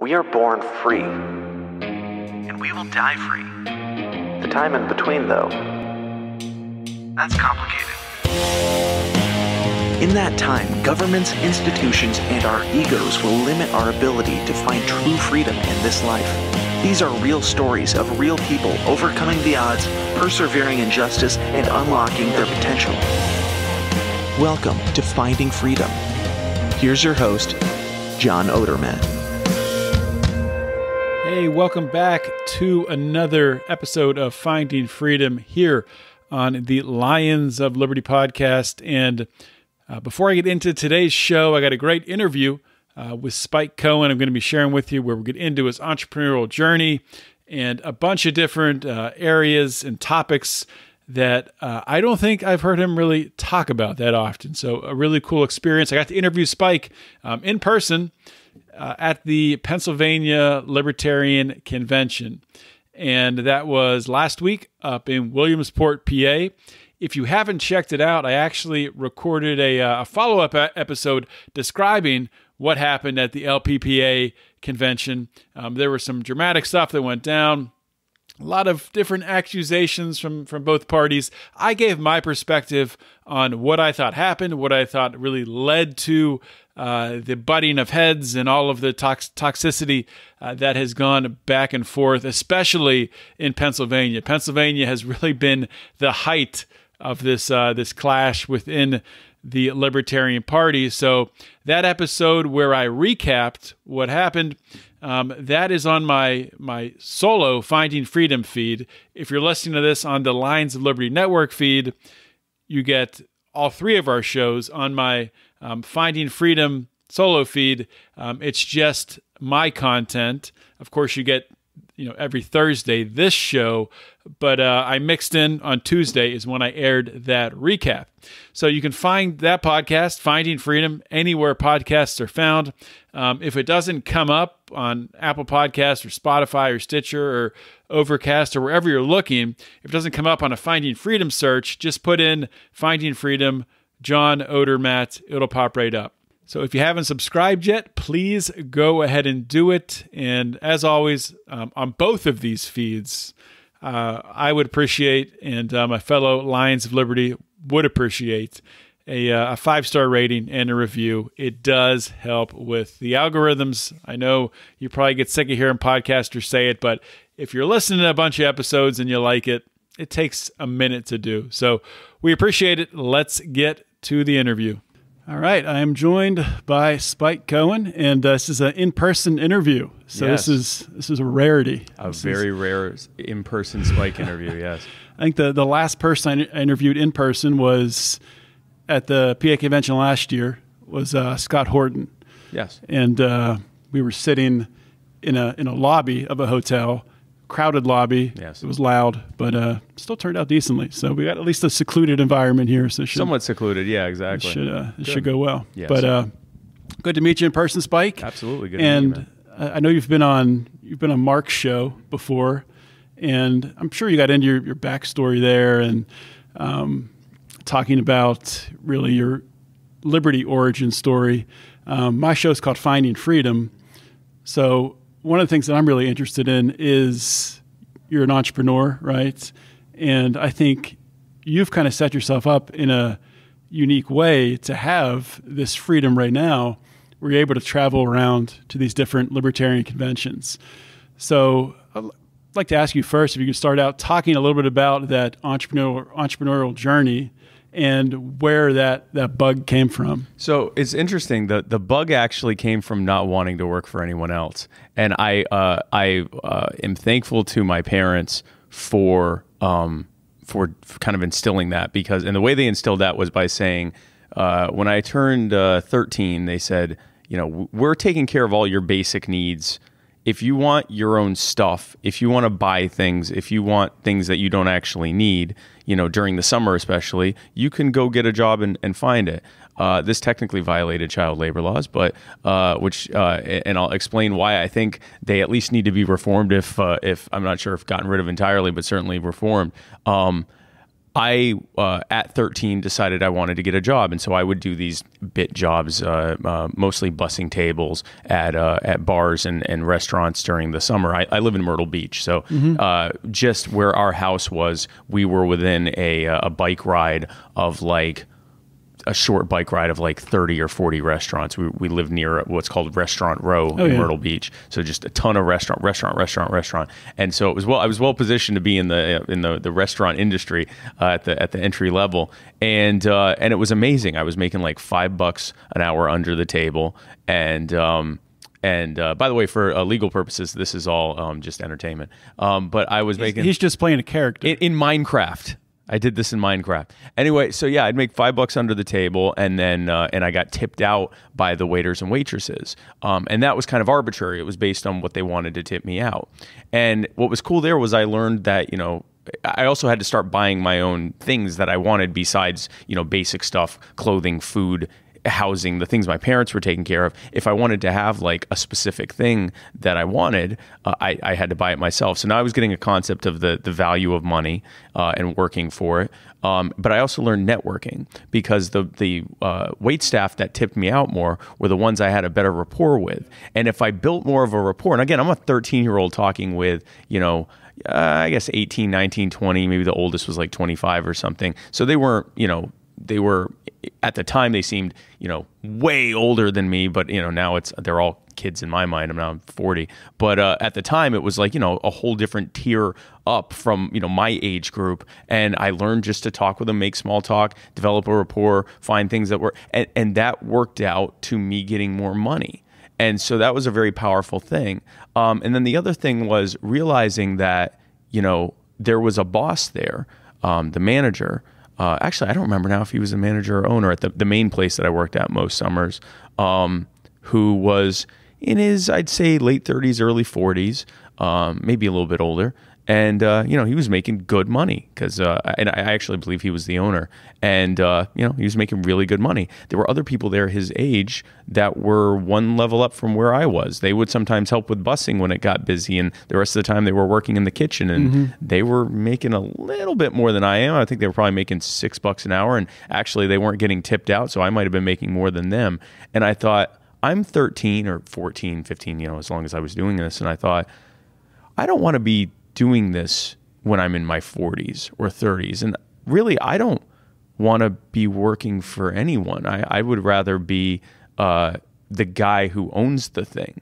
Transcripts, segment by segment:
We are born free. And we will die free. The time in between, though, that's complicated. In that time, governments, institutions, and our egos will limit our ability to find true freedom in this life. These are real stories of real people overcoming the odds, persevering in justice, and unlocking their potential. Welcome to Finding Freedom. Here's your host, John Odermatt. Hey, welcome back to another episode of Finding Freedom here on the Lions of Liberty podcast. And before I get into today's show, I got a great interview with Spike Cohen. I'm going to be sharing with you where we get into his entrepreneurial journey and a bunch of different areas and topics that I don't think I've heard him really talk about that often. So a really cool experience. I got to interview Spike in person at the Pennsylvania Libertarian Convention. And that was last week up in Williamsport, PA. If you haven't checked it out, I actually recorded a follow-up episode describing what happened at the LPPA convention. There was some dramatic stuff that went down. A lot of different accusations from both parties. I gave my perspective on what I thought happened, what I thought really led to the butting of heads and all of the toxicity that has gone back and forth, especially in Pennsylvania. Pennsylvania has really been the height of this clash within the Libertarian Party. So that episode where I recapped what happened, that is on my solo Finding Freedom feed. If you're listening to this on the Lions of Liberty Network feed, you get all three of our shows on my Finding Freedom solo feed. It's just my content. Of course, you get every Thursday this show, but I mixed in on Tuesday is when I aired that recap. So you can find that podcast, Finding Freedom, anywhere podcasts are found. If it doesn't come up on Apple Podcasts or Spotify or Stitcher or Overcast or wherever you're looking, if it doesn't come up on a Finding Freedom search, just put in Finding Freedom, John Odermatt, it'll pop right up. So if you haven't subscribed yet, please go ahead and do it. And as always, on both of these feeds, I would appreciate, and my fellow Lions of Liberty would appreciate, a 5-star rating and a review. It does help with the algorithms. I know you probably get sick of hearing podcasters say it, but if you're listening to a bunch of episodes and you like it, it takes a minute to do. So we appreciate it. Let's get to the interview. All right, I am joined by Spike Cohen, and this is an in-person interview. So yes. This is a rarity. Very rare in-person Spike interview, yes. I think the last person I interviewed in person was at the PA convention last year, was Scott Horton. Yes. And we were sitting in a lobby of a hotel, crowded lobby. Yes. It was loud, but still turned out decently. So we got at least a secluded environment here. So somewhat secluded, yeah, exactly. It should go well. Yes. But good to meet you in person, Spike. Absolutely, good and to meet you, man. I know you've been on Mark's show before, and I'm sure you got into your backstory there and talking about really your liberty origin story. My show is called Finding Freedom. So one of the things that I'm really interested in is you're an entrepreneur, right? And I think you've kind of set yourself up in a unique way to have this freedom right now where you're able to travel around to these different libertarian conventions. So I'd like to ask you first, if you could start out talking a little bit about that entrepreneurial journey and where that bug came from. So it's interesting. The bug actually came from not wanting to work for anyone else. And I am thankful to my parents for kind of instilling that, and the way they instilled that was by saying, when I turned 13, they said, we're taking care of all your basic needs. If you want your own stuff, if you want to buy things, if you want things that you don't actually need, during the summer especially, you can go get a job and find it. This technically violated child labor laws, but and I'll explain why I think they at least need to be reformed. If I'm not sure if gotten rid of entirely, but certainly reformed. I, at 13, decided I wanted to get a job. And so I would do these bit jobs, mostly bussing tables at bars and restaurants during the summer. I live in Myrtle Beach. So just where our house was, we were within a bike ride of like a short bike ride of like 30 or 40 restaurants. We live near what's called Restaurant Row in Myrtle Beach. So just a ton of restaurant. And so I was well positioned to be in the restaurant industry at the entry level. And it was amazing. I was making like $5 an hour under the table. And by the way, for legal purposes, this is all just entertainment. But I was making... He's just playing a character. In Minecraft. I did this in Minecraft. Anyway, so yeah, I'd make $5 under the table, and then and I got tipped out by the waiters and waitresses, and that was kind of arbitrary. It was based on what they wanted to tip me out. And what was cool there was I learned that I also had to start buying my own things that I wanted besides basic stuff, clothing, food, housing, the things my parents were taking care of. If I wanted to have like a specific thing that I wanted, I had to buy it myself. So now I was getting a concept of the value of money and working for it. But I also learned networking because the wait staff that tipped me out more were the ones I had a better rapport with. And if I built more of a rapport, and again, I'm a 13-year-old talking with, I guess 18, 19, 20, maybe the oldest was like 25 or something. So they weren't, they were, at the time they seemed, way older than me, but now they're all kids in my mind. I'm now 40, but at the time it was like a whole different tier up from my age group, and I learned just to talk with them, make small talk, develop a rapport, find things that were, and that worked out to me getting more money. And so that was a very powerful thing. And then the other thing was realizing that there was a boss there, the manager. Actually, I don't remember now if he was a manager or owner at the main place that I worked at most summers, who was in his, I'd say, late 30s, early 40s, maybe a little bit older. And, he was making good money because, and I actually believe he was the owner. And, he was making really good money. There were other people there his age that were one level up from where I was. They would sometimes help with busing when it got busy. And the rest of the time they were working in the kitchen, and they were making a little bit more than I am. I think they were probably making $6 an hour. And actually they weren't getting tipped out. So I might've been making more than them. And I thought, I'm 13 or 14, 15, as long as I was doing this. And I thought, I don't want to be doing this when I'm in my 40s or 30s. And really, I don't want to be working for anyone. I would rather be the guy who owns the thing.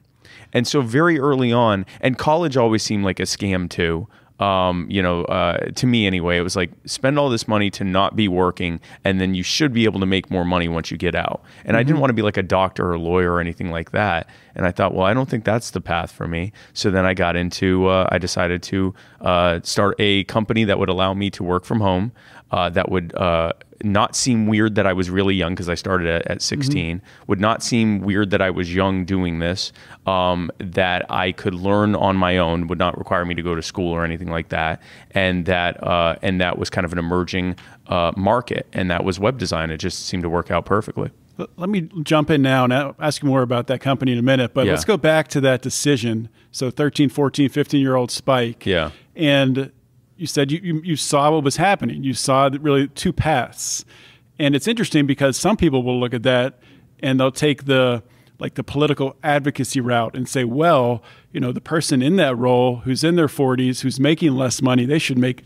And so very early on, and college always seemed like a scam too. To me anyway, it was like, spend all this money to not be working, and then you should be able to make more money once you get out. And I didn't want to be like a doctor or a lawyer or anything like that. And I thought, well, I don't think that's the path for me. So then I got into, I decided to start a company that would allow me to work from home, that would not seem weird that I was really young, because I started at 16, would not seem weird that I was young doing this, that I could learn on my own, would not require me to go to school or anything like that, and that was kind of an emerging market, and that was web design. It just seemed to work out perfectly. Let me jump in now and ask you more about that company in a minute, but let's go back to that decision. So 13, 14, 15-year-old Spike. Yeah. And you said you saw what was happening. You saw really two paths. And it's interesting because some people will look at that and they'll take the political advocacy route and say, well, the person in that role who's in their 40s, who's making less money, they should make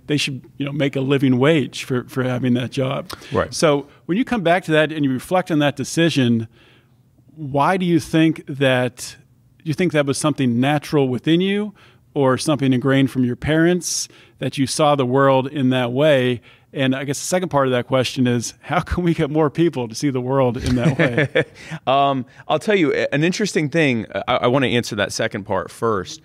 a living wage for having that job. Right. So when you come back to that and you reflect on that decision, why do you think that? Do you think that was something natural within you, or something ingrained from your parents, that you saw the world in that way? And I guess the second part of that question is, how can we get more people to see the world in that way? I'll tell you an interesting thing. I want to answer that second part first.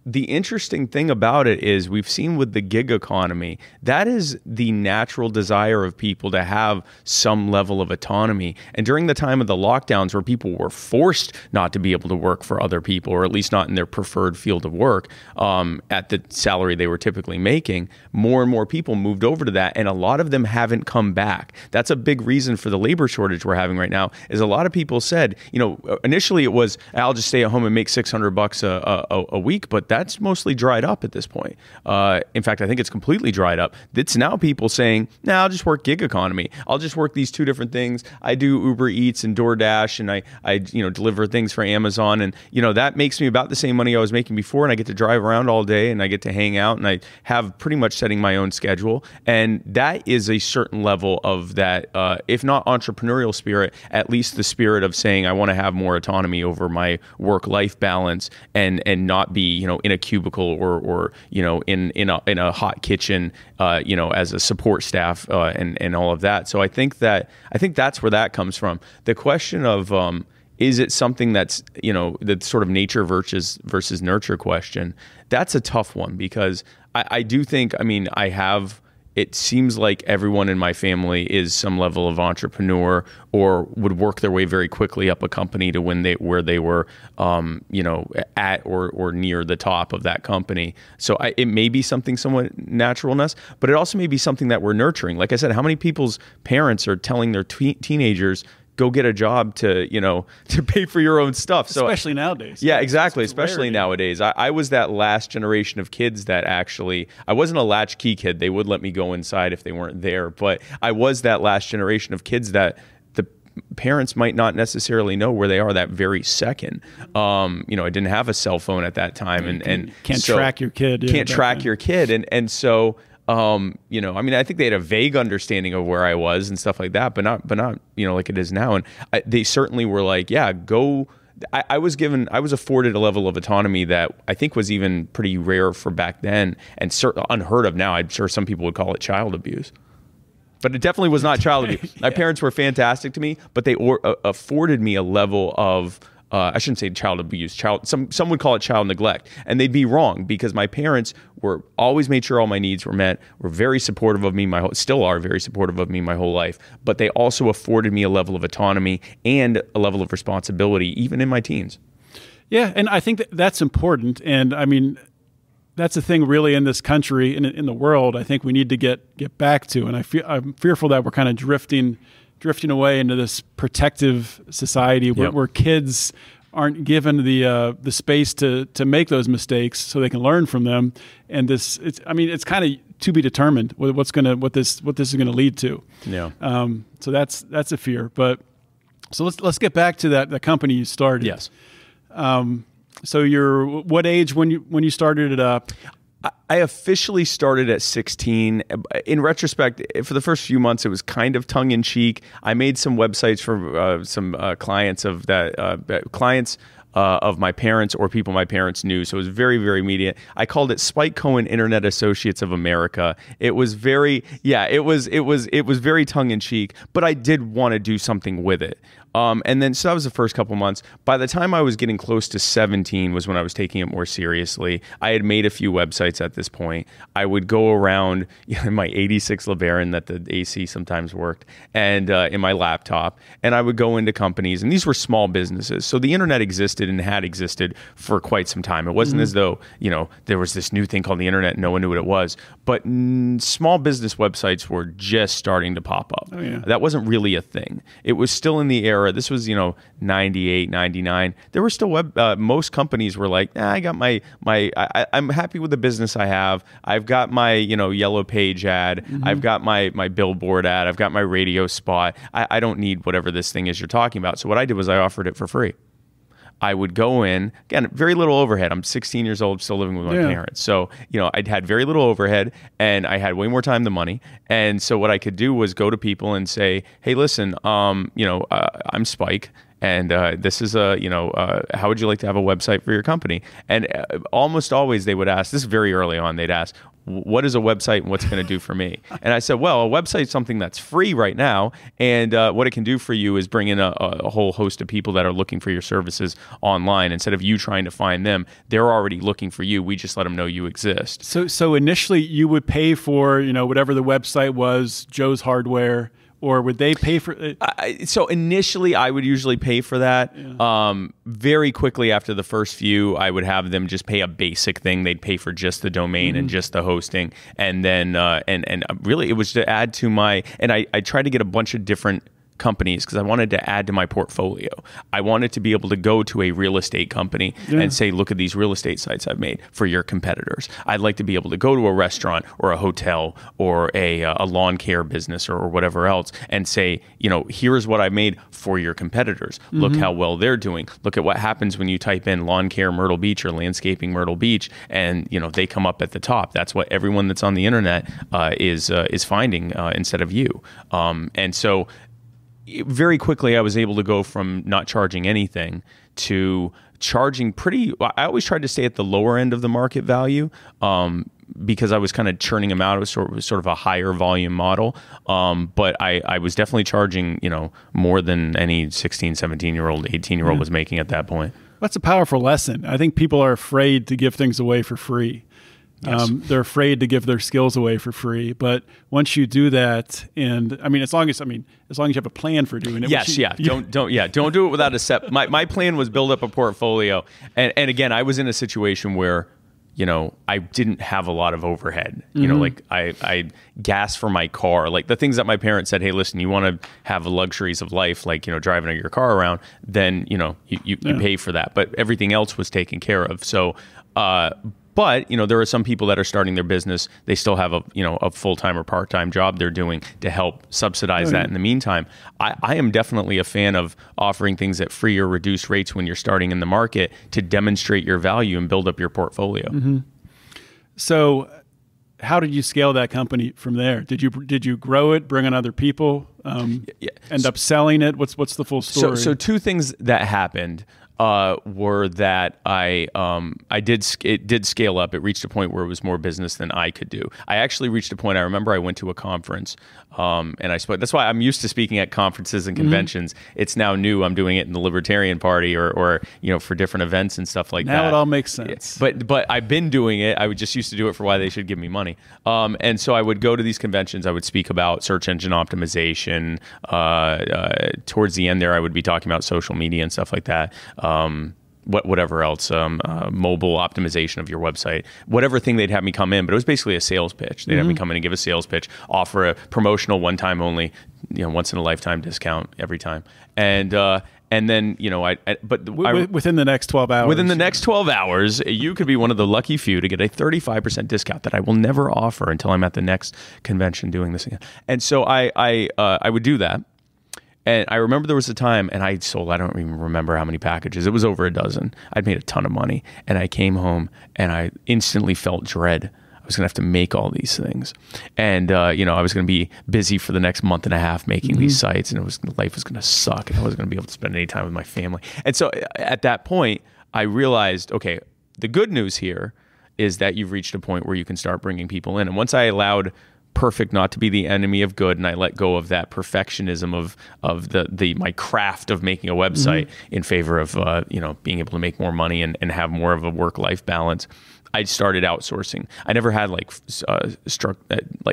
The interesting thing about it is we've seen with the gig economy, that is the natural desire of people to have some level of autonomy. And during the time of the lockdowns where people were forced not to be able to work for other people, or at least not in their preferred field of work, at the salary they were typically making, more and more people moved over to that. And a lot of them haven't come back. That's a big reason for the labor shortage we're having right now, is a lot of people said, initially it was, I'll just stay at home and make $600 a week, but that's mostly dried up at this point. In fact, I think it's completely dried up. It's now people saying, nah, I'll just work gig economy. I'll just work these two different things. I do Uber Eats and DoorDash, and I deliver things for Amazon, and that makes me about the same money I was making before, and I get to drive around all day, and I get to hang out, and I have pretty much setting my own schedule. And that is a certain level of that, if not entrepreneurial spirit, at least the spirit of saying I want to have more autonomy over my work-life balance and not be in a cubicle or in a hot kitchen as a support staff and all of that. So I think that's where that comes from. The question of is it something that's the sort of nature versus nurture question? That's a tough one, because I do think, it seems like everyone in my family is some level of entrepreneur or would work their way very quickly up a company to where they were, at or near the top of that company. So it may be something somewhat naturalness, but it also may be something that we're nurturing. Like I said, how many people's parents are telling their teenagers, go get a job to pay for your own stuff. So especially nowadays. Yeah, exactly. It's especially rarity. Nowadays. I was that last generation of kids that actually, I wasn't a latchkey kid. They would let me go inside if they weren't there. But I was that last generation of kids that the parents might not necessarily know where they are that very second. I didn't have a cell phone at that time. And can't track your kid. Yeah, can't track your kid. And so, I think they had a vague understanding of where I was and stuff like that, but not, like it is now. And they certainly were like, yeah, go. I was afforded a level of autonomy that I think was even pretty rare for back then and unheard of now. I'm sure some people would call it child abuse, but it definitely was not child abuse. My parents were fantastic to me, but they afforded me a level of, I shouldn't say child abuse, some would call it child neglect, and they'd be wrong, because my parents were always made sure all my needs were met, were very supportive of me, still are very supportive of me my whole life, but they also afforded me a level of autonomy and a level of responsibility, even in my teens. Yeah, and I think that's important, and that's the thing really in this country, in the world, I think we need to get back to, and I'm fearful that we're kind of drifting away into this protective society where kids aren't given the space to make those mistakes so they can learn from them. And it's kind of to be determined what this is going to lead to. Yeah. So that's a fear. But so let's get back to that company you started. Yes. So you're what age when you started it up? I officially started at 16. In retrospect, for the first few months, it was kind of tongue-in-cheek. I made some websites for some clients of my parents or people my parents knew. So it was very, very immediate. I called it Spike Cohen Internet Associates of America. It was very, it was very tongue-in-cheek, but I did want to do something with it. And then, so that was the first couple months. By the time I was getting close to 17 was when I was taking it more seriously. I had made a few websites at this point. I would go around in my 86 LeBaron that the AC sometimes worked, and in my laptop, and I would go into companies, and these were small businesses. So the internet existed and had existed for quite some time. It wasn't as though, there was this new thing called the internet and no one knew what it was. But small business websites were just starting to pop up. Oh, yeah. That wasn't really a thing. It was still in the era. This was, 98, 99. There were still most companies were like, I got I'm happy with the business I have. I've got my, yellow page ad. Mm-hmm. I've got my billboard ad. I've got my radio spot. I don't need whatever this thing is you're talking about. So what I did was I offered it for free. I would go in, again, very little overhead. I'm 16 years old, still living with my parents. So, I'd had very little overhead and I had way more time than money. And so what I could do was go to people and say, hey, listen, I'm Spike. And this is how would you like to have a website for your company? And almost always they would ask, this is very early on, they'd ask, what is a website and what's going to do for me? And I said, well, a website is something that's free right now. And what it can do for you is bring in a whole host of people that are looking for your services online. Instead of you trying to find them, they're already looking for you. We just let them know you exist. So initially you would pay for, whatever the website was, Joe's Hardware, or would they pay for it? So initially, I would usually pay for that. Yeah. Very quickly after the first few, I would have them just pay a basic thing. They'd pay for just the domain and just the hosting, and then and really it was to add to my. And I tried to get a bunch of different companies because I wanted to add to my portfolio. I wanted to be able to go to a real estate company and say, look at these real estate sites I've made for your competitors. I'd like to be able to go to a restaurant or a hotel or a lawn care business or whatever else and say, here's what I made for your competitors. Look how well they're doing. Look at what happens when you type in lawn care Myrtle Beach or landscaping Myrtle Beach, and they come up at the top. That's what everyone that's on the internet is finding instead of you. And so very quickly, I was able to go from not charging anything to charging I always tried to stay at the lower end of the market value because I was kind of churning them out. It was sort of a higher volume model. But I was definitely charging, more than any 16, 17-year-old, 18-year-old was making at that point. That's a powerful lesson. I think people are afraid to give things away for free. Yes. They're afraid to give their skills away for free, but once you do that, and as long as you have a plan for doing it. Yes, don't do it without a set. My plan was build up a portfolio, and again, I was in a situation where, I didn't have a lot of overhead. Like I gas for my car, like the things that my parents said, hey, listen, you want to have the luxuries of life, like driving your car around, then you pay for that, but everything else was taken care of. So. But, there are some people that are starting their business. They still have a full-time or part-time job they're doing to help subsidize that in the meantime. I am definitely a fan of offering things at free or reduced rates when you're starting in the market to demonstrate your value and build up your portfolio. Mm-hmm. So how did you scale that company from there? Did you grow it, bring on other people, end up selling it? What's the full story? So two things that happened. Were that it did scale up. It reached a point where it was more business than I could do. I actually reached a point. I remember I went to a conference, and I spoke. That's why I'm used to speaking at conferences and conventions. It's now new. I'm doing it in the Libertarian Party or for different events and stuff like that. Now it all makes sense. But I've been doing it. I would just used to do it for why they should give me money. And so I would go to these conventions. I would speak about search engine optimization. Towards the end there, I would be talking about social media and stuff like that. Whatever else, mobile optimization of your website, whatever thing they'd have me come in, but it was basically a sales pitch. They'd have me come in and give a sales pitch, offer a promotional one-time only, once in a lifetime discount every time. And then, within the next 12 hours. Within the next 12 hours, you could be one of the lucky few to get a 35% discount that I will never offer until I'm at the next convention doing this again. And so I would do that. And I remember there was a time, and I sold, I don't even remember how many packages. It was over a dozen. I'd made a ton of money. And I came home, and I instantly felt dread. I was going to have to make all these things. And, I was going to be busy for the next month and a half making these sites, and life was going to suck, and I wasn't going to be able to spend any time with my family. And so at that point, I realized, okay, the good news here is that you've reached a point where you can start bringing people in. And once I allowed perfect not to be the enemy of good, and I let go of that perfectionism of my craft of making a website in favor of being able to make more money and have more of a work-life balance. I started outsourcing. I never had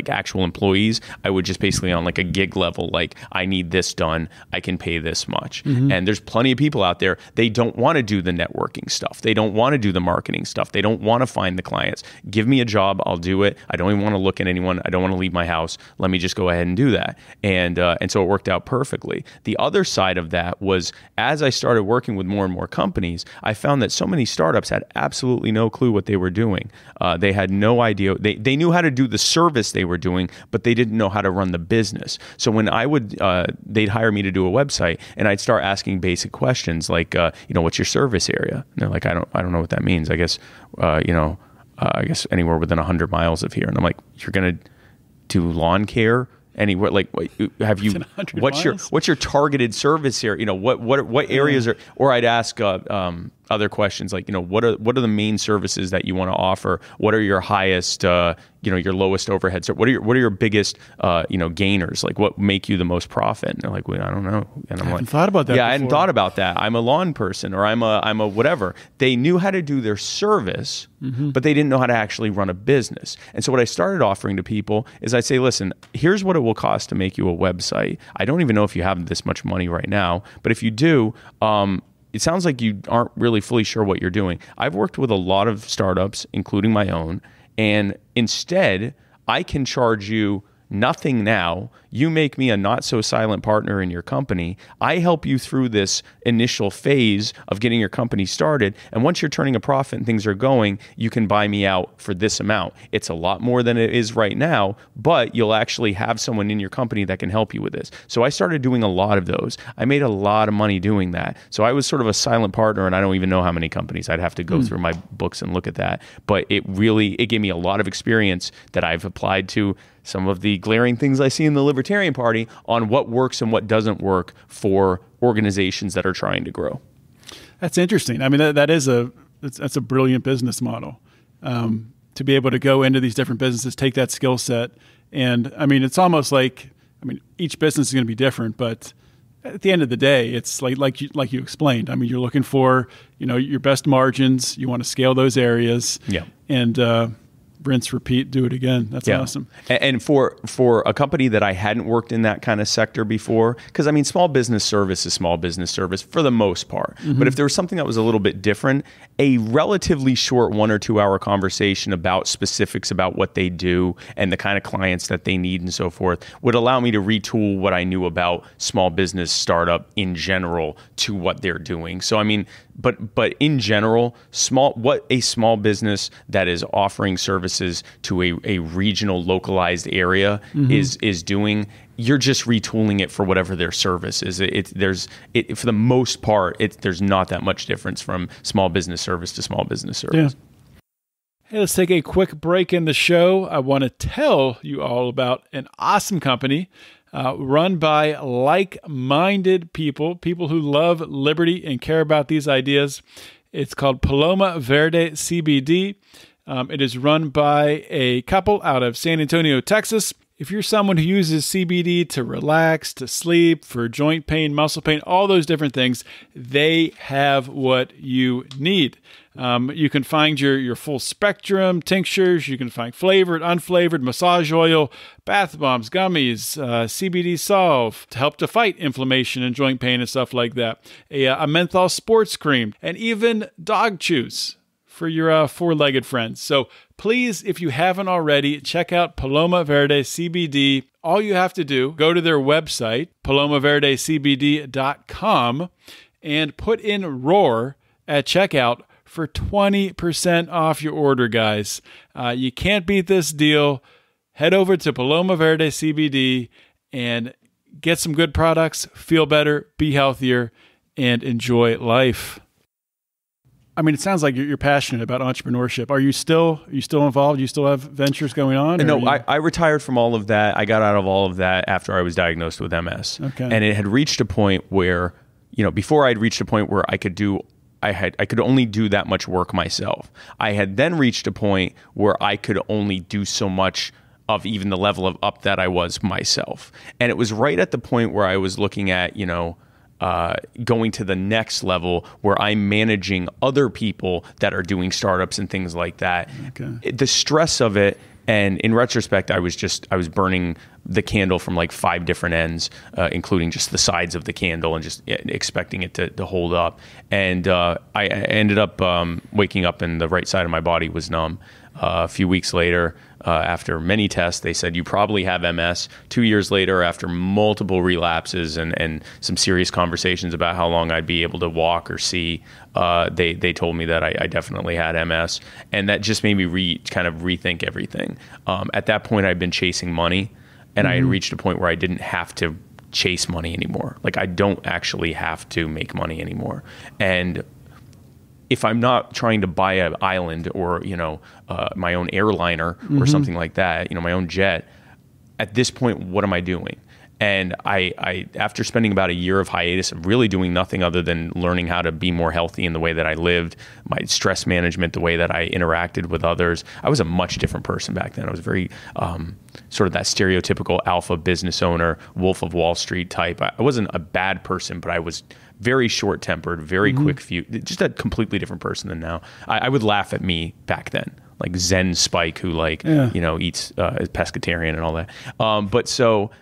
actual employees. I would just basically on like a gig level, like I need this done, I can pay this much. And there's plenty of people out there, they don't want to do the networking stuff. They don't want to do the marketing stuff. They don't want to find the clients. Give me a job, I'll do it. I don't even want to look at anyone. I don't want to leave my house. Let me just go ahead and do that. And so it worked out perfectly. The other side of that was as I started working with more and more companies, I found that so many startups had absolutely no clue what they were doing. They had no idea. They knew how to do the service they were doing, but they didn't know how to run the business. So when I would, they'd hire me to do a website, and I'd start asking basic questions like, what's your service area? And they're like, I don't know what that means. I guess, I guess anywhere within 100 miles of here. And I'm like, you're gonna do lawn care anywhere? Like, have you? What's your targeted service area? What areas are? Or I'd ask other questions like, what are the main services that you want to offer? What are your highest, your lowest overhead? So what are your biggest, gainers? Like what make you the most profit? And they're like, well, I don't know. And I'm like, thought about that. Yeah, I hadn't thought about that. I'm a lawn person, or I'm a whatever. They knew how to do their service, but they didn't know how to actually run a business. And so what I started offering to people is I'd say, listen, here's what it will cost to make you a website. I don't even know if you have this much money right now, but if you do, it sounds like you aren't really fully sure what you're doing. I've worked with a lot of startups, including my own, and instead, I can charge you nothing now. you make me a not so silent partner in your company. I help you through this initial phase of getting your company started. And once you're turning a profit and things are going, you can buy me out for this amount. It's a lot more than it is right now, but you'll actually have someone in your company that can help you with this. So I started doing a lot of those. I made a lot of money doing that. So I was sort of a silent partner, and I don't even know how many companies. I'd have to go through my books and look at that. But it gave me a lot of experience that I've applied to some of the glaring things I see in the Libertarian Party on what works and what doesn't work for organizations that are trying to grow. That's interesting. I mean, that's a brilliant business model, to be able to go into these different businesses, take that skill set. And I mean, it's almost like, I mean, each business is going to be different, but at the end of the day, it's like you explained. I mean, you're looking for, your best margins. You want to scale those areas. Yeah. And rinse, repeat, do it again. That's awesome. And for a company that I hadn't worked in that kind of sector before, because I mean, small business service is small business service for the most part. But if there was something that was a little bit different, a relatively short 1 or 2 hour conversation about specifics about what they do and the kind of clients that they need and so forth would allow me to retool what I knew about small business startup in general to what they're doing. So I mean, but in general, what a small business that is offering services to a regional localized area is doing, you're just retooling it for whatever their service is. For the most part, there's not that much difference from small business service to small business service. Yeah. Hey, let's take a quick break in the show. I want to tell you all about an awesome company run by like-minded people who love liberty and care about these ideas. It's called Paloma Verde CBD. It is run by a couple out of San Antonio, Texas. If you're someone who uses CBD to relax, to sleep, for joint pain, muscle pain, all those different things, they have what you need. You can find your full spectrum tinctures. You can find flavored, unflavored, massage oil, bath bombs, gummies, CBD Solve to help to fight inflammation and joint pain and stuff like that. A menthol sports cream, and even dog chews for your four-legged friends. So please, if you haven't already, check out Paloma Verde CBD. All you have to do, go to their website, palomaverdecbd.com, and put in ROAR at checkout for 20% off your order, guys. You can't beat this deal. Head over to Paloma Verde CBD and get some good products, feel better, be healthier, and enjoy life. I mean, it sounds like you're passionate about entrepreneurship. Are you still involved? You still have ventures going on? No, I retired from all of that. I got out of all of that after I was diagnosed with MS. Okay. And it had reached a point where, before I'd reached a point where I could only do that much work myself. I had then reached a point where I could only do so much of even the level of up that I was myself. And it was right at the point where I was looking at, going to the next level where I'm managing other people that are doing startups and things like that. Okay. The stress of it, and in retrospect, I was burning the candle from like 5 different ends, including just the sides of the candle and just expecting it to hold up. And I ended up waking up and the right side of my body was numb. A few weeks later, after many tests, they said, you probably have MS. 2 years later, after multiple relapses and some serious conversations about how long I'd be able to walk or see, they told me that I definitely had MS. And that just made me kind of rethink everything. At that point, I'd been chasing money, and I had reached a point where I didn't have to chase money anymore. Like, I don't actually have to make money anymore. And if I'm not trying to buy an island or, my own airliner or something like that, my own jet, at this point, what am I doing? And I after spending about a year of hiatus of really doing nothing other than learning how to be more healthy in the way that I lived, my stress management, the way that I interacted with others, I was a much different person back then. I was very sort of that stereotypical alpha business owner, Wolf of Wall Street type. I wasn't a bad person, but I was very short-tempered, very quick fuse, just a completely different person than now. I would laugh at me back then, like Zen Spike, who eats is pescatarian and all that. So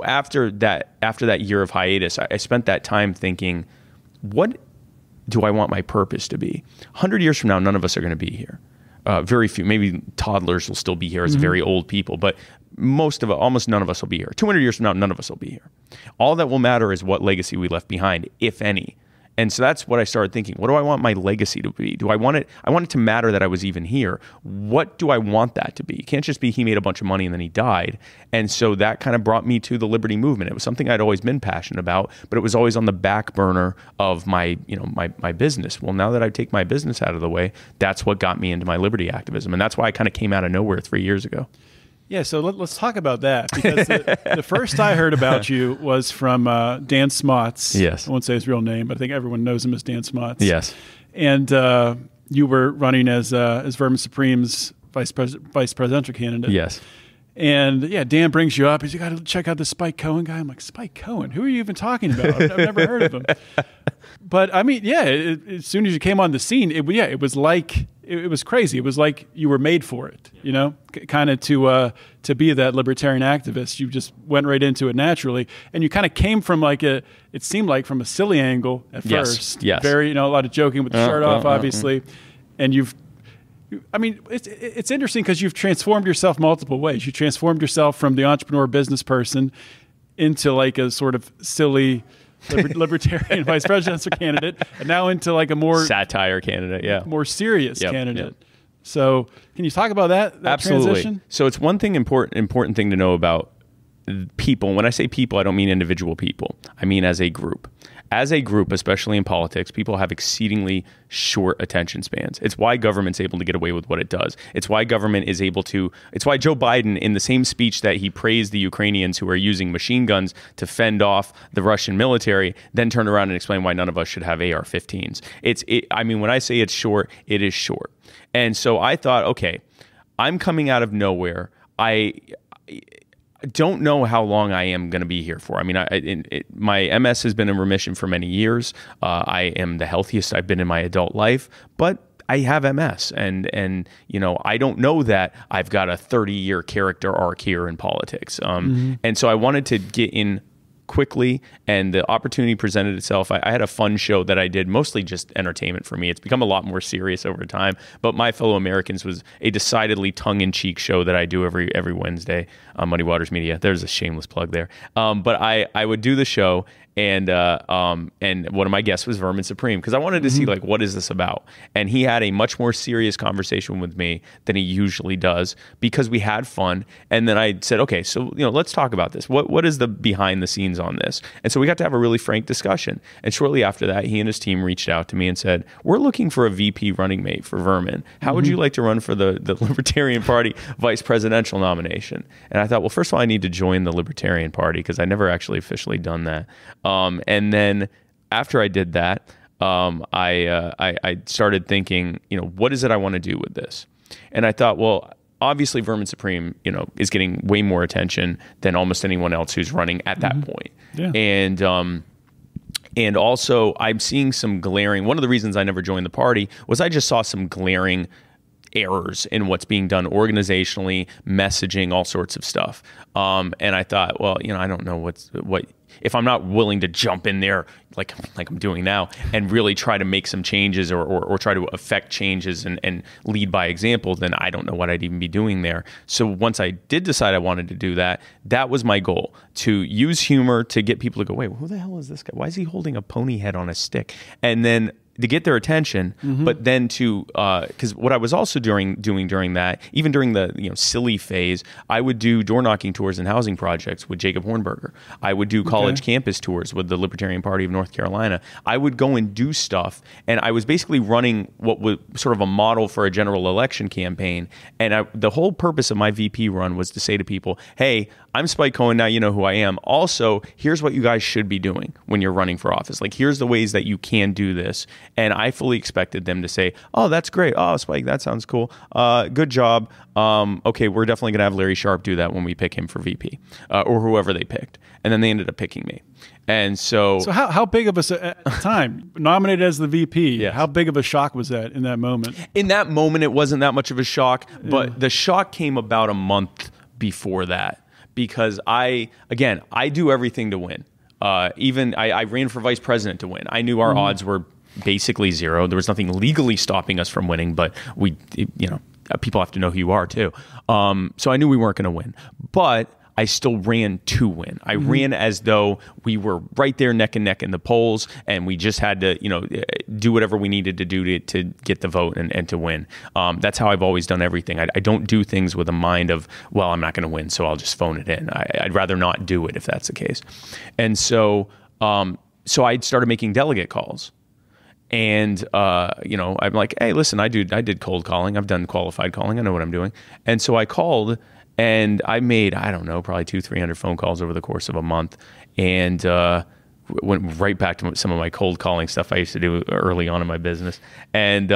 after that year of hiatus, I spent that time thinking, what do I want my purpose to be? 100 years from now, none of us are going to be here. Very few, maybe toddlers will still be here as very old people, but almost none of us will be here. 200 years from now, none of us will be here. All that will matter is what legacy we left behind, if any. And so that's what I started thinking. What do I want my legacy to be? I want it to matter that I was even here. What do I want that to be? It can't just be he made a bunch of money and then he died. And so that kind of brought me to the liberty movement. It was something I'd always been passionate about, but it was always on the back burner of my business. Well, now that I take my business out of the way, that's what got me into my liberty activism. And that's why I kind of came out of nowhere 3 years ago. Yeah, so let's talk about that, because the first I heard about you was from Dan Smots. Yes. I won't say his real name, but I think everyone knows him as Dan Smots. Yes. And you were running as Vermin Supreme's vice presidential candidate. Yes. And yeah, Dan brings you up. He's, you got to check out the Spike Cohen guy. I'm like, Spike Cohen? Who are you even talking about? I've never heard of him. But I mean, yeah, as soon as you came on the scene, it was like, it was crazy. It was like you were made for it, kind of to be that libertarian activist. You just went right into it naturally. And you kind of came from it seemed like from a silly angle at first. Yes. Very, a lot of joking with the shirt off, obviously. And it's interesting because you've transformed yourself multiple ways. You transformed yourself from the entrepreneur business person into like a sort of silly libertarian vice presidential candidate, and now into like a more satire candidate, more serious candidate. Yep. So can you talk about that Absolutely. Transition? So it's one thing important thing to know about people. When I say people, I don't mean individual people. I mean as a group. As a group, especially in politics, people have exceedingly short attention spans. It's why government's able to get away with what it does. It's why government is able to, it's why Joe Biden, in the same speech that he praised the Ukrainians who are using machine guns to fend off the Russian military, then turned around and explained why none of us should have AR-15s. When I say it's short, it is short. And so I thought, okay, I'm coming out of nowhere. I don't know how long I am going to be here for. I mean, my MS has been in remission for many years. I am the healthiest I've been in my adult life, but I have MS, and I don't know that I've got a 30-year character arc here in politics. And so I wanted to get in quickly, and the opportunity presented itself. I had a fun show that I did, mostly just entertainment for me. It's become a lot more serious over time, but My Fellow Americans was a decidedly tongue-in-cheek show that I do every Wednesday on Muddy Waters Media. There's a shameless plug there. But I would do the show, and one of my guests was Vermin Supreme, because I wanted to see what is this about? And he had a much more serious conversation with me than he usually does, because we had fun. And then I said, okay, so let's talk about this. What is the behind the scenes on this? And so we got to have a really frank discussion. And shortly after that, he and his team reached out to me and said, we're looking for a VP running mate for Vermin. How would you like to run for the Libertarian Party vice presidential nomination? And I thought, well, first of all, I need to join the Libertarian Party, because I never actually officially done that. And then after I did that, I started thinking, what is it I want to do with this? And I thought, well, obviously Vermin Supreme, is getting way more attention than almost anyone else who's running at that point. Yeah. And also I'm seeing some glaring, one of the reasons I never joined the party was I just saw some glaring errors in what's being done organizationally, messaging, all sorts of stuff. And I thought, well, I don't know what if I'm not willing to jump in there like I'm doing now and really try to make some changes or try to affect changes and lead by example, then I don't know what I'd even be doing there. So once I did decide I wanted to do that, that was my goal, to use humor to get people to go, wait, who the hell is this guy? Why is he holding a pony head on a stick? And then to get their attention, but then to, because what I was also doing during that, even during the silly phase, I would do door knocking tours and housing projects with Jacob Hornberger. I would do college campus tours with the Libertarian Party of North Carolina. I would go and do stuff, and I was basically running what was sort of a model for a general election campaign. And the whole purpose of my VP run was to say to people, hey, I'm Spike Cohen, now you know who I am. Also, here's what you guys should be doing when you're running for office. Here's the ways that you can do this. And I fully expected them to say, oh, that's great. Oh, Spike, that sounds cool. Good job. Okay, we're definitely going to have Larry Sharp do that when we pick him for VP, or whoever they picked. And then they ended up picking me. And so how big of a time nominated as the VP? Yes. How big of a shock was that in that moment? In that moment, it wasn't that much of a shock, but the shock came about a month before that. Because I do everything to win. Even I ran for vice president to win. I knew our odds were basically zero. There was nothing legally stopping us from winning, but people have to know who you are too. So I knew we weren't going to win, but I still ran to win. I ran as though we were right there neck and neck in the polls, and we just had to, do whatever we needed to do to get the vote and to win. That's how I've always done everything. I don't do things with a mind of, well, I'm not going to win, so I'll just phone it in. I'd rather not do it if that's the case. And so I started making delegate calls. And, I'm like, hey, listen, I did cold calling. I've done qualified calling. I know what I'm doing. And so I called, and I made, I don't know, probably 200-300 phone calls over the course of a month, and went right back to some of my cold calling stuff I used to do early on in my business. And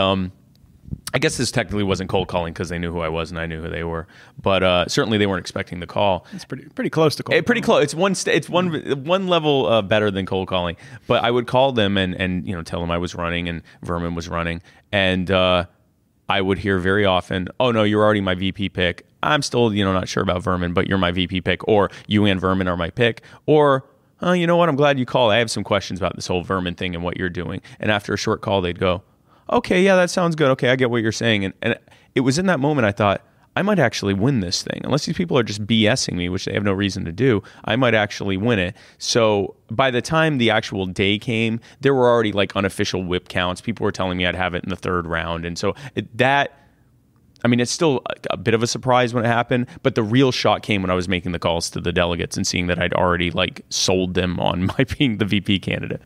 I guess this technically wasn't cold calling because they knew who I was and I knew who they were, but certainly they weren't expecting the call. It's pretty close to cold. Pretty close. It's one level better than cold calling. But I would call them and tell them I was running and Vermin was running, and I would hear very often, "Oh no, you're already my VP pick. I'm still not sure about Vermin, but you're my VP pick," or "You and Vermin are my pick," or "Oh, you know what? I'm glad you called. I have some questions about this whole Vermin thing and what you're doing." And after a short call, they'd go, "Okay, yeah, that sounds good. Okay, I get what you're saying." And it was in that moment I thought, I might actually win this thing. Unless these people are just BSing me, which they have no reason to do, I might actually win it. So by the time the actual day came, there were already like unofficial whip counts. People were telling me I'd have it in the third round. And so it's still a bit of a surprise when it happened, but the real shock came when I was making the calls to the delegates and seeing that I'd already sold them on my being the VP candidate.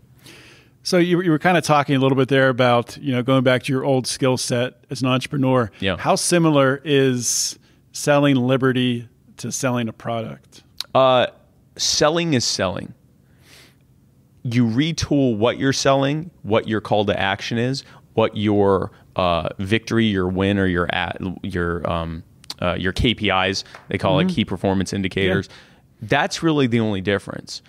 So you were kind of talking a little bit there about, going back to your old skill set as an entrepreneur. Yeah. How similar is selling liberty to selling a product? Selling is selling. You retool what you're selling, what your call to action is, what your victory, your win, or your KPIs, they call it key performance indicators. Yeah. That's really the only difference.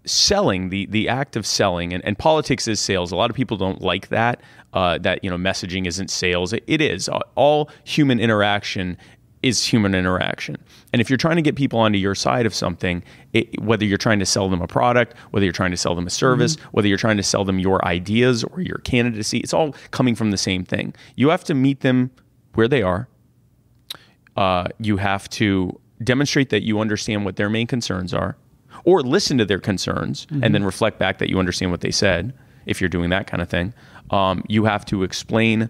Selling, the act of selling, and politics is sales. A lot of people don't like that messaging isn't sales. It is. All human interaction is human interaction. And if you're trying to get people onto your side of something, whether you're trying to sell them a product, whether you're trying to sell them a service, whether you're trying to sell them your ideas or your candidacy, it's all coming from the same thing. You have to meet them where they are. You have to demonstrate that you understand what their main concerns are, or listen to their concerns and then reflect back that you understand what they said, if you're doing that kind of thing. You have to explain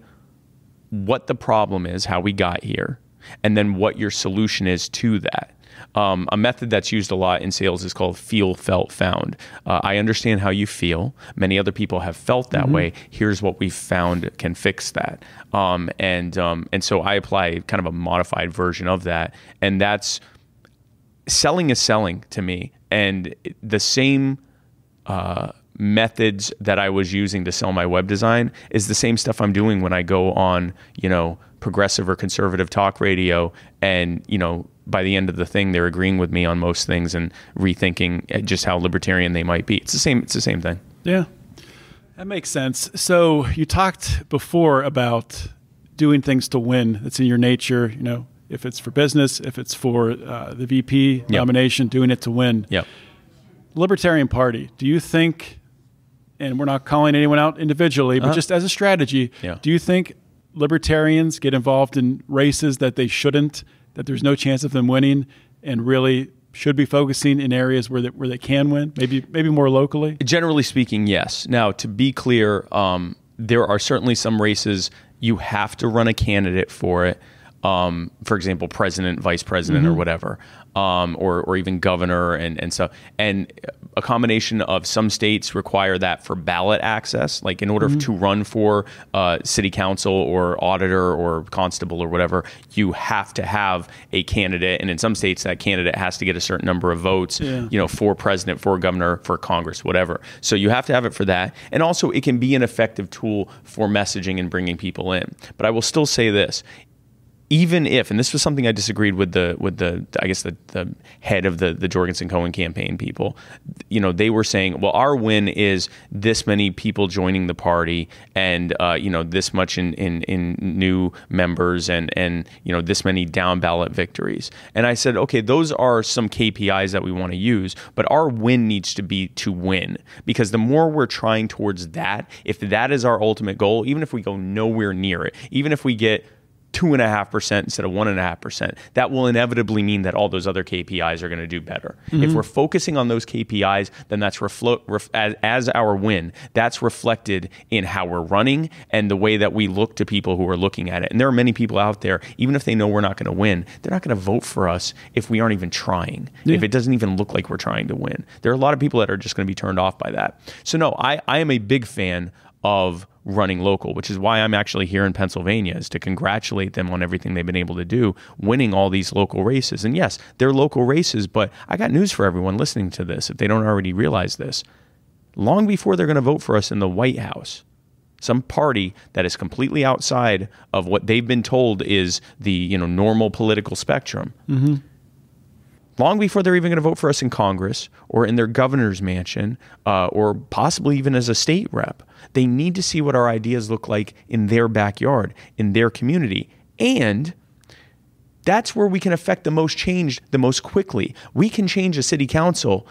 what the problem is, how we got here, and then what your solution is to that. A method that's used a lot in sales is called feel, felt, found. I understand how you feel. Many other people have felt that way. Here's what we've found can fix that. And so I apply kind of a modified version of that. And that's selling is selling to me. And the same methods that I was using to sell my web design is the same stuff I'm doing when I go on, progressive or conservative talk radio, and, by the end of the thing, they're agreeing with me on most things and rethinking just how libertarian they might be. It's the same thing. Yeah, that makes sense. So you talked before about doing things to win. That's in your nature, if it's for business, if it's for the VP nomination, doing it to win. Yep. Libertarian Party, do you think, and we're not calling anyone out individually, but just as a strategy, do you think libertarians get involved in races that they shouldn't, that there's no chance of them winning, and really should be focusing in areas where they can win, maybe more locally? Generally speaking, yes. Now, to be clear, there are certainly some races you have to run a candidate for it. For example, president, vice president, or whatever, or even governor and so. And a combination of some states require that for ballot access, like in order to run for city council or auditor or constable or whatever, you have to have a candidate. And in some states, that candidate has to get a certain number of votes, for president, for governor, for Congress, whatever. So you have to have it for that. And also it can be an effective tool for messaging and bringing people in. But I will still say this. Even if, and this was something I disagreed with the head of the Jorgensen Cohen campaign people, they were saying, well, our win is this many people joining the party, and this much in new members, and this many down ballot victories. And I said, okay, those are some KPIs that we want to use, but our win needs to be to win, because the more we're trying towards that, if that is our ultimate goal, even if we go nowhere near it, even if we get 2.5% instead of 1.5%. That will inevitably mean that all those other KPIs are going to do better. If we're focusing on those KPIs, then that's as our win. That's reflected in how we're running and the way that we look to people who are looking at it. And there are many people out there, even if they know we're not going to win, they're not going to vote for us if we aren't even trying, if it doesn't even look like we're trying to win. There are a lot of people that are just going to be turned off by that. So no, I am a big fan of running local, which is why I'm actually here in Pennsylvania, is to congratulate them on everything they've been able to do, winning all these local races. And yes, they're local races, but I got news for everyone listening to this, if they don't already realize this. Long before they're going to vote for us in the White House, some party that is completely outside of what they've been told is the normal political spectrum, long before they're even going to vote for us in Congress or in their governor's mansion or possibly even as a state rep, they need to see what our ideas look like in their backyard, in their community. And that's where we can affect the most change the most quickly. We can change a city council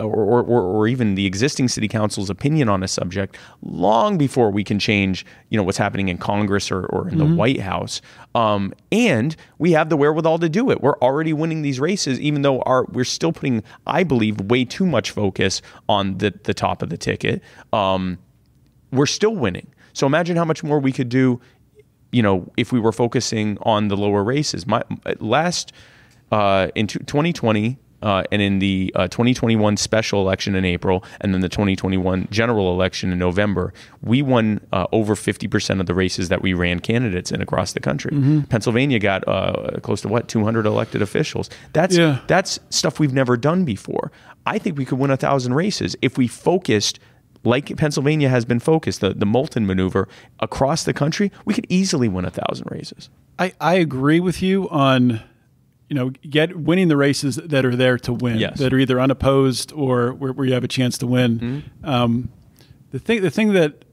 or even the existing city council's opinion on a subject long before we can change what's happening in Congress or in the White House. And we have the wherewithal to do it. We're already winning these races, even though we're still putting, I believe, way too much focus on the top of the ticket. We're still winning. So imagine how much more we could do if we were focusing on the lower races. In 2020 and in the 2021 special election in April, and then the 2021 general election in November, we won over 50% of the races that we ran candidates in across the country. Pennsylvania got close to 200 elected officials. That's stuff we've never done before. I think we could win 1,000 races if we focused like Pennsylvania has been focused, the Moulton maneuver across the country. We could easily win 1,000 races. I agree with you on, winning the races that are there to win, that are either unopposed or where you have a chance to win. The thing that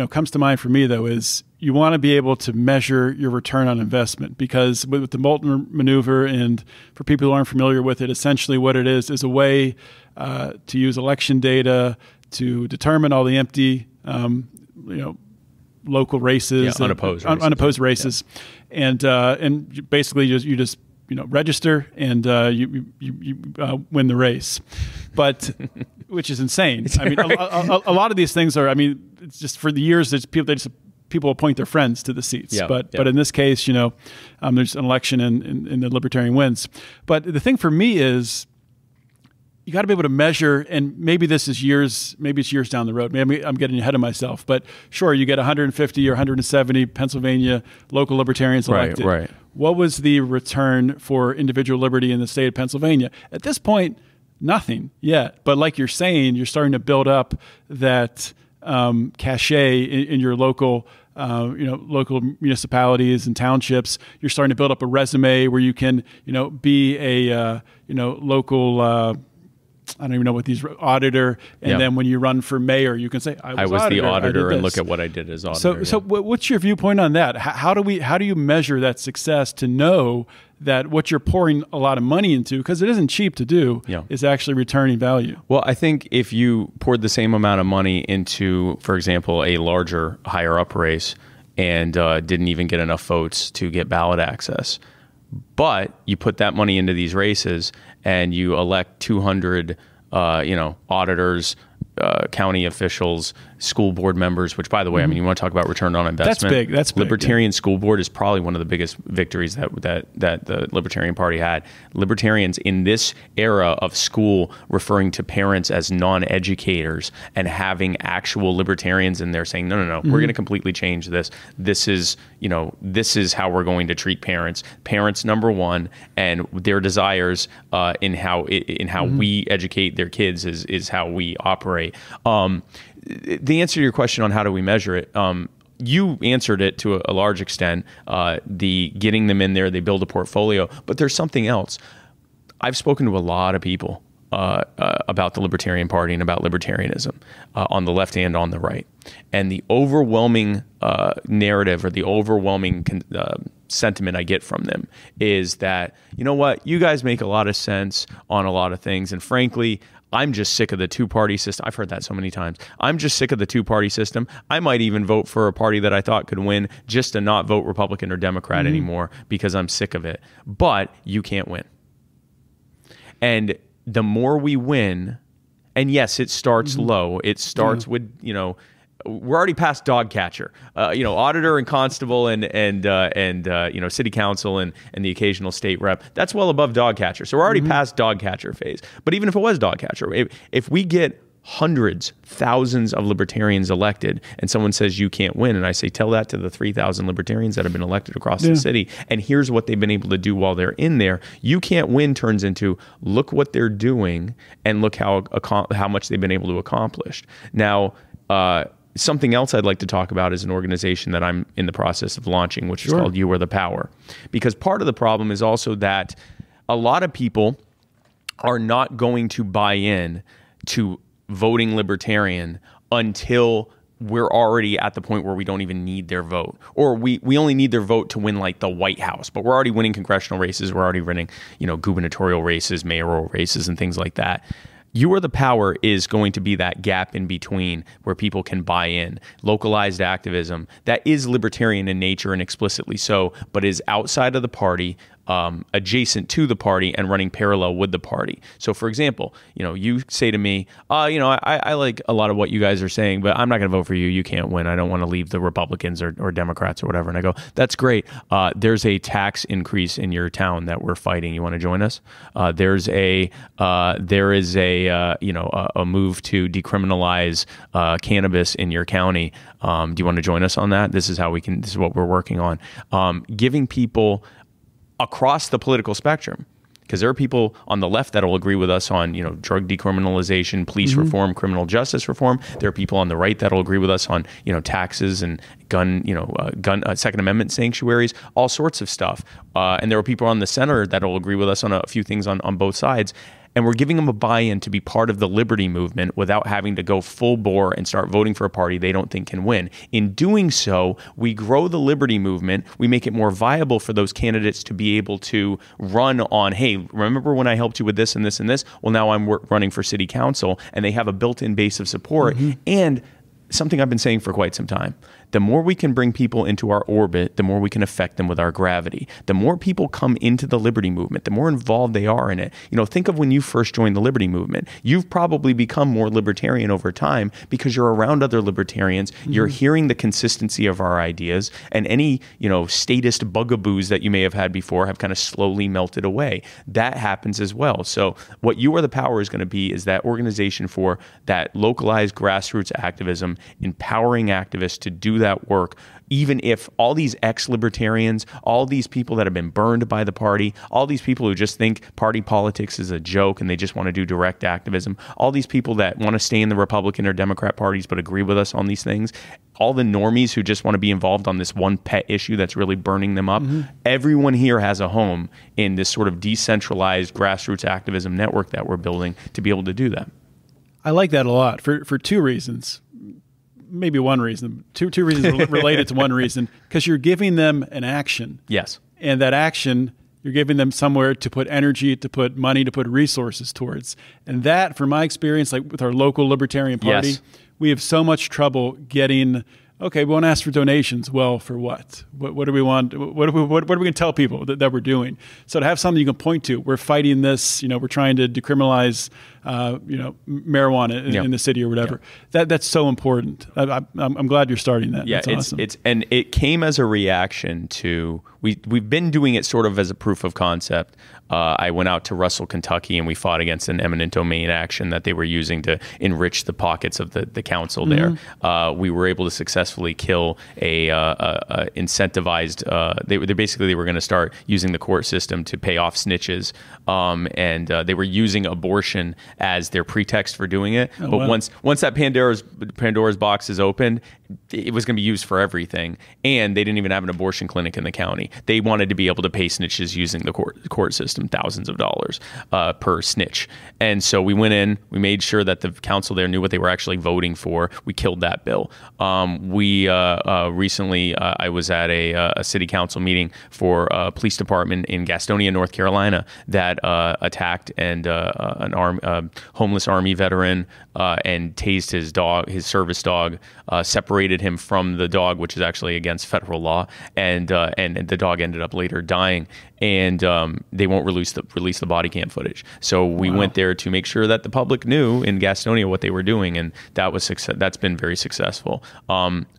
comes to mind for me though is you want to be able to measure your return on investment, because with the Moulton maneuver, and for people who aren't familiar with it, essentially what it is a way to use election data to determine all the empty, local races, unopposed races, and basically you just register and you win the race, but which is insane. I mean, a lot of these things are. I mean, it's just for the years that people appoint their friends to the seats, but in this case, there's an election and the Libertarian wins. But the thing for me is, you got to be able to measure, and maybe it's years down the road. Maybe I'm getting ahead of myself, but sure, you get 150 or 170 Pennsylvania local Libertarians elected. Right. What was the return for individual liberty in the state of Pennsylvania? At this point, nothing yet. But like you're saying, you're starting to build up that cachet in your local local municipalities and townships. You're starting to build up a resume where you can, be a, local, I don't even know what these auditor. And then when you run for mayor, you can say, I was the auditor and look at what I did as auditor. So what's your viewpoint on that? How do you measure that success to know that what you're pouring a lot of money into, because it isn't cheap to do, is actually returning value? Well, I think if you poured the same amount of money into, for example, a larger, higher up race and didn't even get enough votes to get ballot access, but you put that money into these races and you elect 200, auditors, county officials, school board members, which, by the way, I mean, you want to talk about return on investment. That's big. Libertarian school board is probably one of the biggest victories that the Libertarian Party had. Libertarians in this era of school referring to parents as non-educators and having actual libertarians in there saying, no, we're going to completely change this. This is how we're going to treat parents number one, and their desires in how we educate their kids is how we operate. The answer to your question on how do we measure it, you answered it to a large extent, the getting them in there, they build a portfolio, but there's something else. I've spoken to a lot of people about the Libertarian Party and about libertarianism on the left and on the right. And the overwhelming narrative or the overwhelming sentiment I get from them is that, you know what, you guys make a lot of sense on a lot of things. And frankly, I'm just sick of the two-party system. I've heard that so many times. I'm just sick of the two-party system. I might even vote for a party that I thought could win just to not vote Republican or Democrat anymore because I'm sick of it. But you can't win. And the more we win, and yes, it starts low. It starts with, we're already past dog catcher, auditor and constable and city council and the occasional state rep. That's well above dog catcher. So we're already past dog catcher phase. But even if it was dog catcher, if we get hundreds, thousands of libertarians elected and someone says you can't win, and I say, tell that to the 3,000 libertarians that have been elected across the city, and here's what they've been able to do while they're in there. You can't win turns into look what they're doing and look how much they've been able to accomplish. Now, something else I'd like to talk about is an organization that I'm in the process of launching, which is called You Are the Power. Because part of the problem is also that a lot of people are not going to buy in to voting libertarian until we're already at the point where we don't even need their vote, or we only need their vote to win like the White House, but we're already winning congressional races. We're already winning, gubernatorial races, mayoral races, and things like that. You Are the Power is going to be that gap in between where people can buy in. Localized activism that is libertarian in nature and explicitly so, but is outside of the party, adjacent to the party and running parallel with the party. So for example, you say to me, I like a lot of what you guys are saying, but I'm not going to vote for you. You can't win. I don't want to leave the Republicans or Democrats or whatever. And I go, that's great. There's a tax increase in your town that we're fighting. You want to join us? There is a move to decriminalize cannabis in your county. Do you want to join us on that? This is what we're working on. Giving people across the political spectrum, because there are people on the left that will agree with us on drug decriminalization, police reform, criminal justice reform. There are people on the right that will agree with us on taxes and gun Second Amendment sanctuaries, all sorts of stuff. And there are people on the center that will agree with us on a few things on both sides. And we're giving them a buy-in to be part of the liberty movement without having to go full bore and start voting for a party they don't think can win. In doing so, we grow the liberty movement. We make it more viable for those candidates to be able to run on, hey, remember when I helped you with this and this and this? Well, now I'm running for city council, and they have a built-in base of support. And something I've been saying for quite some time. The more we can bring people into our orbit, the more we can affect them with our gravity. The more people come into the liberty movement, the more involved they are in it. Think of when you first joined the liberty movement. You've probably become more libertarian over time because you're around other libertarians. You're hearing the consistency of our ideas, and any, statist bugaboos that you may have had before have kind of slowly melted away. That happens as well. So what You Are the Power is going to be is that organization for that localized grassroots activism, empowering activists to do that work, even if all these ex-libertarians, all these people that have been burned by the party, all these people who just think party politics is a joke and they just want to do direct activism, all these people that want to stay in the Republican or Democrat parties but agree with us on these things, all the normies who just want to be involved on this one pet issue that's really burning them up, everyone here has a home in this sort of decentralized grassroots activism network that we're building to be able to do that. I like that a lot for two reasons. Maybe one reason, two reasons related to one reason, because you're giving them an action. Yes. And that action, you're giving them somewhere to put energy, to put money, to put resources towards. And that, from my experience, like with our local Libertarian Party, we have so much trouble getting, okay, we want to ask for donations. Well, for what? What do we want? What are we going to tell people that we're doing? So to have something you can point to, we're fighting this, we're trying to decriminalize marijuana in the city or whatever. That's so important. I'm glad you're starting that. Yeah, that's awesome. And it came as a reaction to we've been doing it sort of as a proof of concept. I went out to Russell, Kentucky, and we fought against an eminent domain action that they were using to enrich the pockets of the council there. We were able to successfully kill a incentivized. They were going to start using the court system to pay off snitches, and they were using abortion as their pretext for doing it. But once that Pandora's box is opened, it was going to be used for everything, and they didn't even have an abortion clinic in the county. They wanted to be able to pay snitches using the court system, thousands of dollars per snitch. And so we went in, we made sure that the council there knew what they were actually voting for. We killed that bill. Recently, I was at a city council meeting for a police department in Gastonia, North Carolina, that attacked and an homeless Army veteran and tased his dog, his service dog, separated him from the dog, which is actually against federal law, and the dog ended up later dying. And they won't release the body cam footage. So we went there to make sure that the public knew in Gastonia what they were doing, and that's been very successful.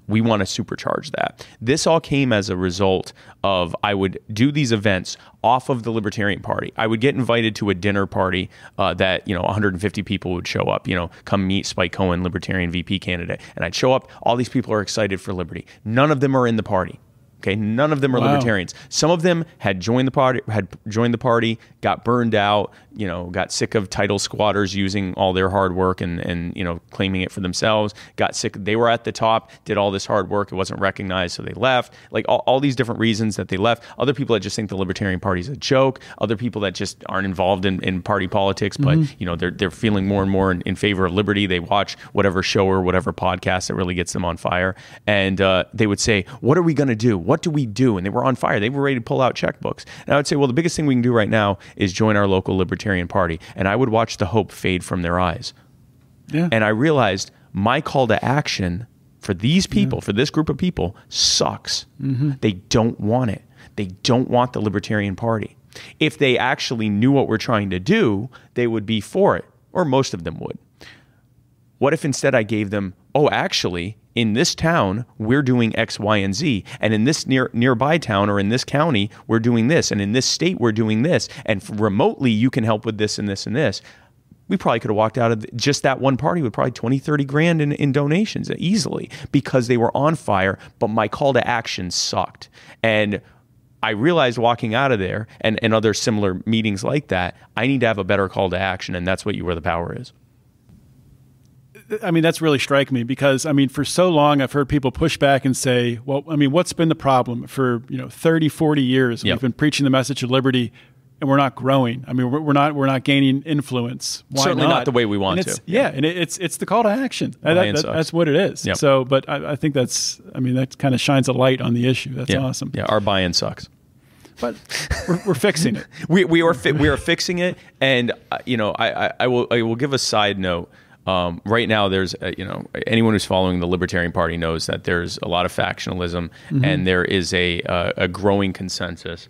We want to supercharge that. This all came as a result of I would do these events off of the Libertarian Party. I would get invited to a dinner party that 150 people would show up. Come meet Spike Cohen, Libertarian VP candidate, and I'd show up. All these people are excited for liberty. None of them are in the party. Okay, none of them are libertarians. Some of them had joined the party, got burned out, got sick of title squatters using all their hard work and claiming it for themselves. Got sick. They were at the top, did all this hard work. It wasn't recognized, so they left. Like all these different reasons that they left. Other people that just think the Libertarian Party is a joke. Other people that just aren't involved in party politics, but they're feeling more and more in favor of liberty. They watch whatever show or whatever podcast that really gets them on fire, and they would say, "What are we going to do? What do we do?" And they were on fire. They were ready to pull out checkbooks. And I would say, well, the biggest thing we can do right now is join our local Libertarian Party. And I would watch the hope fade from their eyes. Yeah. And I realized my call to action for these people, for this group of people, sucks. They don't want it. They don't want the Libertarian Party. If they actually knew what we're trying to do, they would be for it, or most of them would. What if instead I gave them, oh, actually, in this town, we're doing X, Y, and Z. And in this nearby town or in this county, we're doing this. And in this state, we're doing this. And remotely, you can help with this and this and this. We probably could have walked out of just that one party with probably 20, 30 grand in donations easily because they were on fire, but my call to action sucked. And I realized walking out of there and other similar meetings like that, I need to have a better call to action, and that's where the power is. I mean, that's really striking me because, for so long I've heard people push back and say, well, what's been the problem for, 30, 40 years? We've been preaching the message of liberty and we're not growing. We're not gaining influence. Why Certainly not the way we want to. to. Yeah. And it's the call to action. That's what it is. Yep. So, but I think that kind of shines a light on the issue. That's awesome. Yeah. Our buy-in sucks. But we're fixing it. we are fixing it. And, I will give a side note. Right now, there's anyone who's following the Libertarian Party knows that there's a lot of factionalism, and there is a growing consensus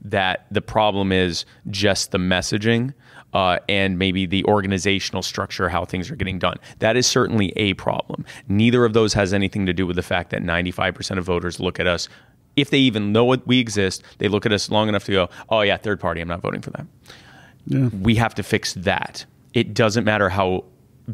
that the problem is just the messaging and maybe the organizational structure, how things are getting done. That is certainly a problem. Neither of those has anything to do with the fact that 95% of voters look at us. If they even know we exist, they look at us long enough to go, oh yeah, third party, I'm not voting for that. Yeah. We have to fix that. It doesn't matter how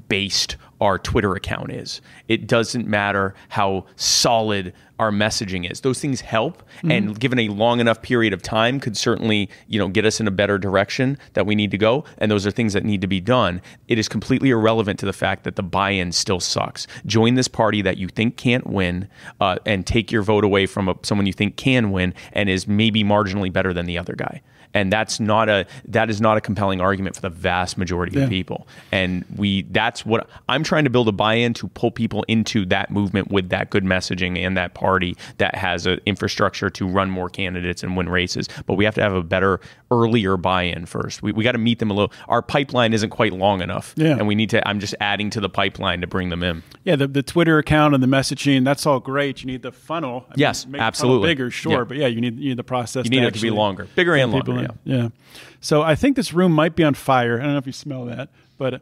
based our Twitter account is. It doesn't matter how solid our messaging is. Those things help, and given a long enough period of time could certainly, get us in a better direction that we need to go, and those are things that need to be done. It is completely irrelevant to the fact that the buy-in still sucks. Join this party that you think can't win, and take your vote away from someone you think can win and is maybe marginally better than the other guy. And that is not a compelling argument for the vast majority of people. And that's what I'm trying to build a buy-in to pull people into that movement with that good messaging and that party that has an infrastructure to run more candidates and win races. But we have to have a better, earlier buy-in first. We got to meet them a little. Our pipeline isn't quite long enough. Yeah. And I'm just adding to the pipeline to bring them in. Yeah, the Twitter account and the messaging, that's all great. You need the funnel. Yes, make absolutely. The funnel bigger, sure. Yeah. But you need the process. You need it to be longer. Bigger and longer. Yeah. So I think this room might be on fire. I don't know if you smell that, but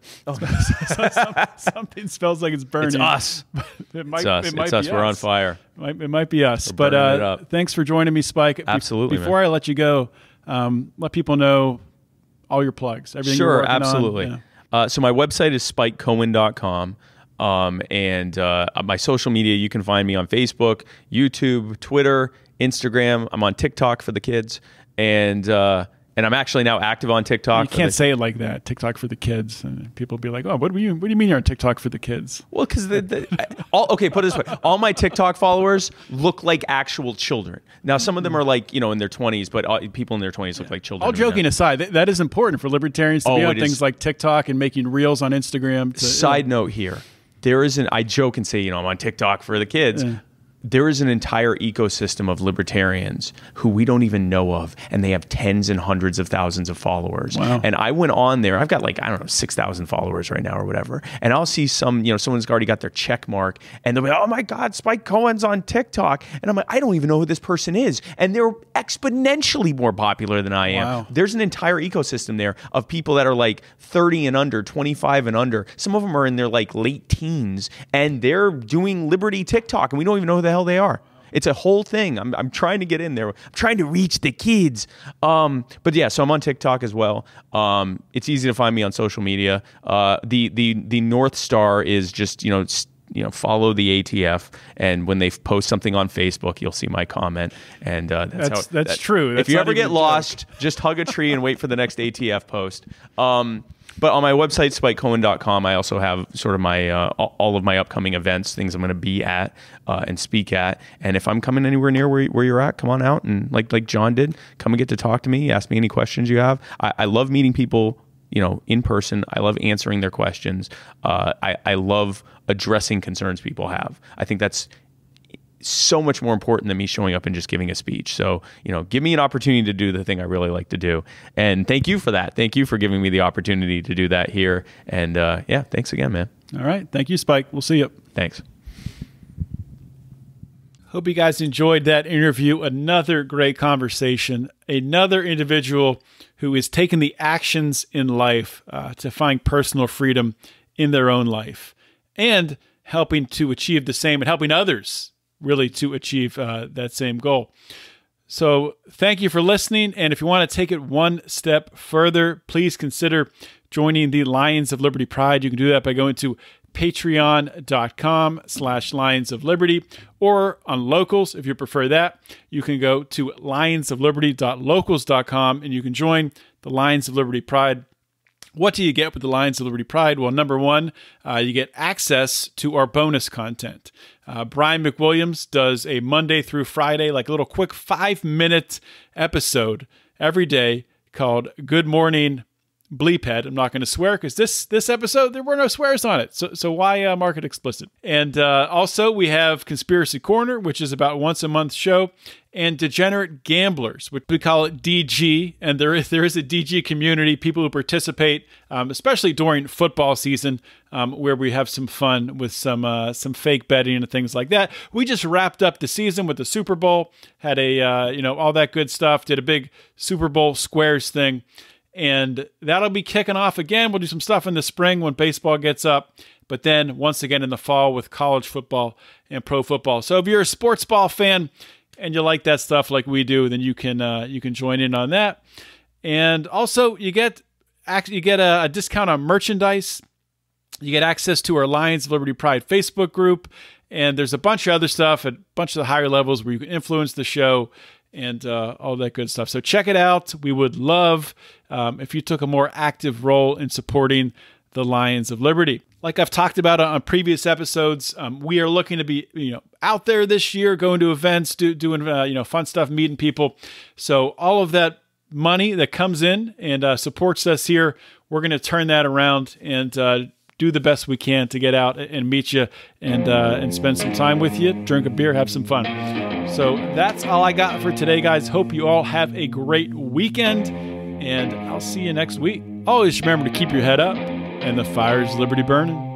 something smells like it's burning. It's us. It might it's be us. We're on fire. It might be us. We're burning it up. Thanks for joining me, Spike. Absolutely. Before I let you go, let people know all your plugs. Everything you're working absolutely. on. Yeah. So my website is spikecohen.com. And my social media, you can find me on Facebook, YouTube, Twitter, Instagram. I'm on TikTok for the kids. And and I'm actually now active on TikTok. You can't say it like that. TikTok for the kids, and people will be like, "Oh, what do you mean you're on TikTok for the kids?" Well, because okay, put it this way: all my TikTok followers look like actual children. Now, some of them are like in their 20s, but people in their 20s look like children. All joking aside, that is important for libertarians to be on things is. like TikTok and making reels on Instagram. Side note here: I joke and say, I'm on TikTok for the kids. There is an entire ecosystem of libertarians who we don't even know of, and they have tens and hundreds of thousands of followers. Wow. And I went on there. I've got 6,000 followers right now or whatever. And I'll see someone's already got their check mark, and they'll be, oh my God, Spike Cohen's on TikTok. And I'm like, I don't even know who this person is. And they're exponentially more popular than I am. Wow. There's an entire ecosystem there of people that are like 30 and under, 25 and under. Some of them are in their late teens, and they're doing Liberty TikTok, and we don't even know who the hell they are. It's a whole thing. I'm trying to get in there. I'm trying to reach the kids. But yeah, so I'm on TikTok as well. It's easy to find me on social media. The North Star is just follow the ATF, and when they post something on Facebook, you'll see my comment. And that's true. That's if you ever get lost, just hug a tree and wait for the next ATF post. But on my website, spikecohen.com, I also have sort of my all of my upcoming events, things I'm going to be at and speak at. And if I'm coming anywhere near where you're at, come on out and like John did, come and get to talk to me, ask me any questions you have. I love meeting people, in person. I love answering their questions. I love addressing concerns people have. I think that's so much more important than me showing up and just giving a speech. So, give me an opportunity to do the thing I really like to do. And thank you for that. Thank you for giving me the opportunity to do that here. And thanks again, man. All right. Thank you, Spike. We'll see you. Thanks. Hope you guys enjoyed that interview. Another great conversation. Another individual who is taking the actions in life to find personal freedom in their own life and helping to achieve the same and helping others really to achieve that same goal. So thank you for listening. And if you want to take it one step further, please consider joining the Lions of Liberty Pride. You can do that by going to patreon.com/Lions of Liberty, or on Locals, if you prefer that, you can go to lionsofliberty.locals.com and you can join the Lions of Liberty Pride. What do you get with the Lions of Liberty Pride? Well, number one, you get access to our bonus content. Brian McWilliams does a Monday through Friday, like a little quick 5-minute episode every day called Good Morning Bleephead. I'm not going to swear because this episode, there were no swears on it. So why mark it explicit? And also we have Conspiracy Corner, which is about once a month show, and Degenerate Gamblers, which we call it DG. And there is a DG community, people who participate, especially during football season, where we have some fun with some fake betting and things like that. We just wrapped up the season with the Super Bowl, had all that good stuff, did a big Super Bowl squares thing. And that'll be kicking off again. We'll do some stuff in the spring when baseball gets up, but then once again in the fall with college football and pro football. So if you're a sports ball fan and you like that stuff like we do, then you can join in on that. And also you get a discount on merchandise. You get access to our Lions of Liberty Pride Facebook group, and there's a bunch of other stuff at a bunch of the higher levels where you can influence the show and all that good stuff. So check it out. We would love if you took a more active role in supporting the Lions of Liberty. Like I've talked about on previous episodes, we are looking to be out there this year, going to events, doing fun stuff, meeting people. So all of that money that comes in and supports us here, we're going to turn that around and do the best we can to get out and meet you and spend some time with you, drink a beer, have some fun. So that's all I got for today, guys. Hope you all have a great weekend, and I'll see you next week. Always remember to keep your head up and the fire's liberty burning.